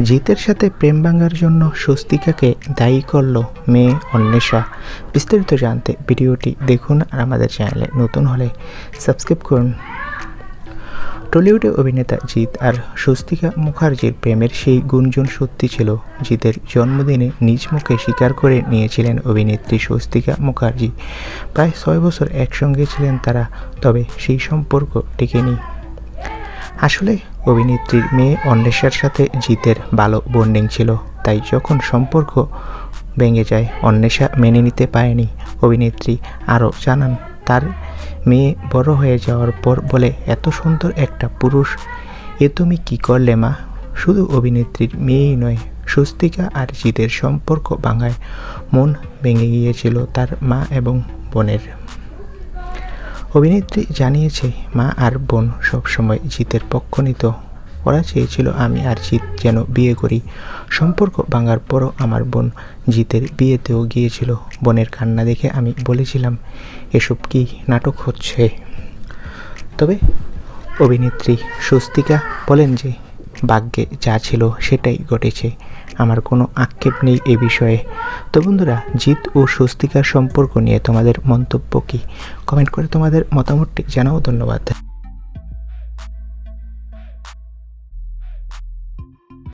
জিতের সাথে প্রেম ভাঙার জন্য স্বস্তিকাকে দায়ী করল মেয়ে অন্বেষা। বিস্তারিত জানতে ভিডিওটি দেখুন আর আমাদের চ্যানেলে নতুন হলে সাবস্ক্রাইব করুন। টলিউডে অভিনেতা জিৎ আর স্বস্তিকা মুখার্জির প্রেমের সেই গুঞ্জন সত্যি ছিল। জিতের জন্মদিনে নিজ মুখে স্বীকার করে নিয়েছিলেন অভিনেত্রী স্বস্তিকা মুখার্জি। প্রায় 6 বছর একসঙ্গে ছিলেন তারা, তবে সেই সম্পর্ক টিকেনি। আসলে অভিনেত্রীর মেয়ে অন্বেষার সাথে জিতের ভালো বন্ডিং ছিল, তাই যখন সম্পর্ক ভেঙে যায় অন্বেষা মেনে নিতে পারেনি। অভিনেত্রী আরও জানান, তার মেয়ে বড় হয়ে যাওয়ার পর বলে, এত সুন্দর একটা পুরুষ, এ তুমি কি করলে মা? শুধু অভিনেত্রীর মেয়েই নয়, স্বস্তিকা আর জিতের সম্পর্ক ভাঙায় মন ভেঙে গিয়েছিল তার মা এবং বোনের। অভিনেত্রী জানিয়েছে, মা আর বোন সবসময় জিতের পক্ষ নিত। ওরা চেয়েছিল আমি আর জিৎ যেন বিয়ে করি। সম্পর্ক ভাঙার পরও আমার বোন জিতের বিয়েতেও গিয়েছিল। বোনের কান্না দেখে আমি বলেছিলাম, এসব কি নাটক হচ্ছে? তবে অভিনেত্রী স্বস্তিকা বলেন যে, ভাগ্যে যা ছিল সেটাই ঘটেছে, আমার কোনো আক্ষেপ নেই এ বিষয়ে। তো বন্ধুরা, জিৎ ও স্বস্তিকার সম্পর্ক নিয়ে তোমাদের মন্তব্য কী? কমেন্ট করে তোমাদের মতামতটি জানাও। ধন্যবাদ।